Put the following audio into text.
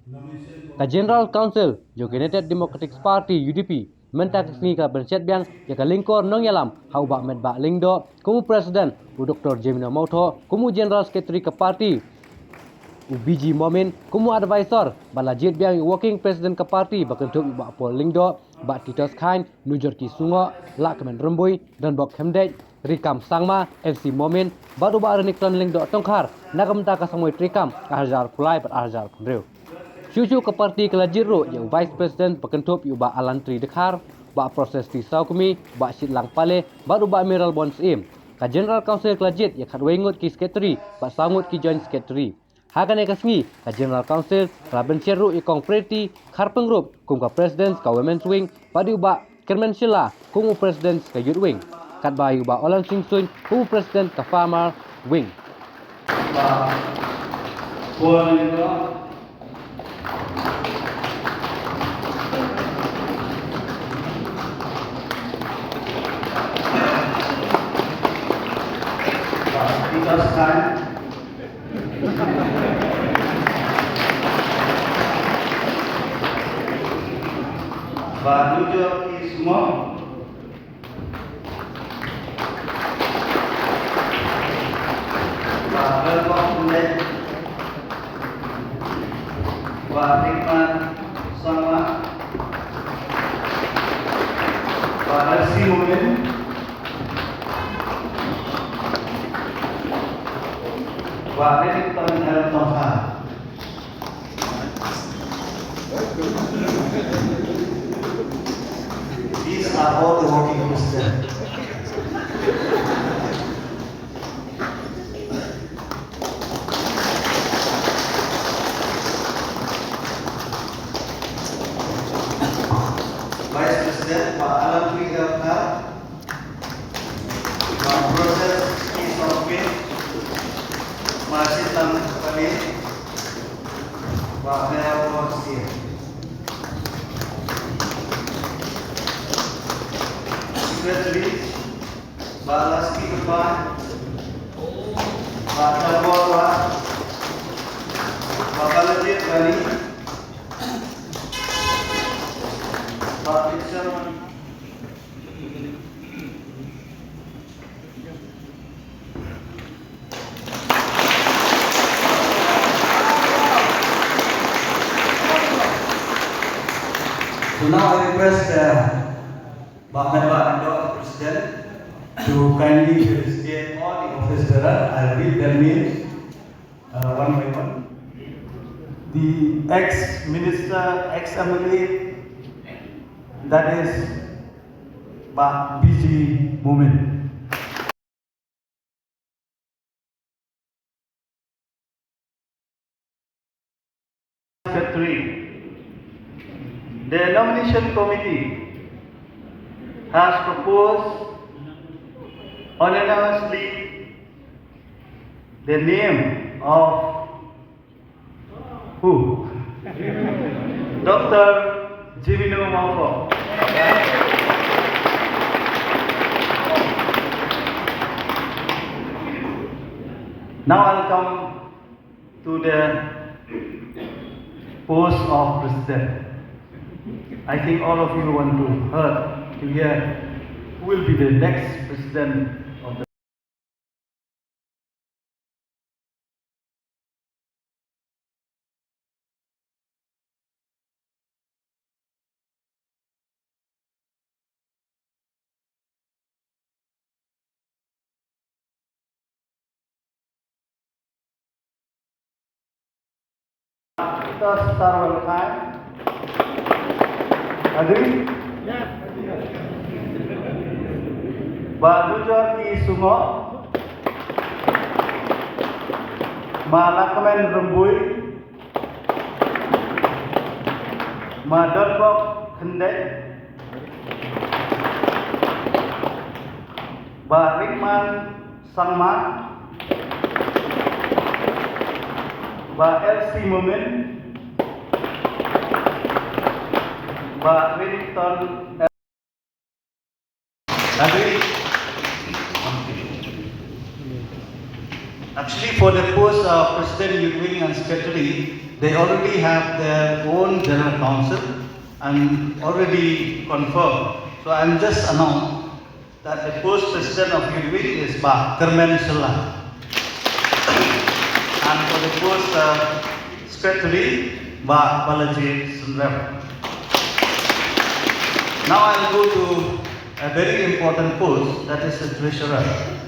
Ka General Council jo United Democratic Party UDP mentak sni ka bercet biang ya ka lingkor nong ialam hau Bah Metbah Lyngdoh kumu Presiden u Dr. Jemina Mautho kumu General Secretary ka Parti u BG Momin kumu advisor bala jet biang working President ka Parti bakentuk Bah Pol Lyngdoh Bah Titos Khain Nujur Ki Sungo Lakmen Rembui dan Bok Hemdej Rikam Sangma FC Momin baru ba Reniklan Lyngdoh Tongkhar nakamta ka samoi trikam ahjar pulai per ahjar punreu Cucu ke parti kelajiro yang Vice President pekentup yu ba alantri dekhar, ba proses ti saukumi, ba sit lang pale, baru ba Amiral Bonds im. Ka General Council kelajit ya khatwengut ki secretary, ba sangut ki joint secretary. Hakan ekasngi ka General Council kelaben ceru ikong Parti khar pengrup kum ka President ka Women's Wing, padu ba Kermen Shila kumu President ka Youth Wing. Kat ba yu ba Olan Sing Sun kumu President ka Farmer Wing. Time. Bah Nujur Ki Sungo Bah Belkok Hemdej Bah Rikman Sangma Bah Elsi Momin Bah Metbah Lyngdoh. These are all the working president. Vice President Pak Alam Prihelka, Pak Proses Isopin, masih dalam kali Pak Melbourne. Secretary Pak Laski Depan, Pak Jabora, Pak Balajit Bani, Pak Fisherman, so now I request Bah Metbah Lyngdoh, President, to kindly state all the office bearer. I'll read their names one by one. The ex-minister, ex-MLA, that is Bah BG Momin. Secretary, the nomination committee has proposed unanimously the name of who? Dr. Jemina Mautho. Now I'll come to the post of president. I think all of you want to hear who will be the next president of the Kita start one time. Agree? Bah Nujur Ki Sungo, Bah Lakmen Rembui, Bah Bok Hemdej, Bah Rikman Sangma, Bah Elsi Momin, Bah Wellington. Agree? Actually, for the post President, UDP and Secretary, they already have their own General Council and already confirmed. So I'm just announced that the post President of UDP is Bah Metbah. And for the post Secretary, Bah Metbah. Now I'll go to a very important post, that is the Treasurer.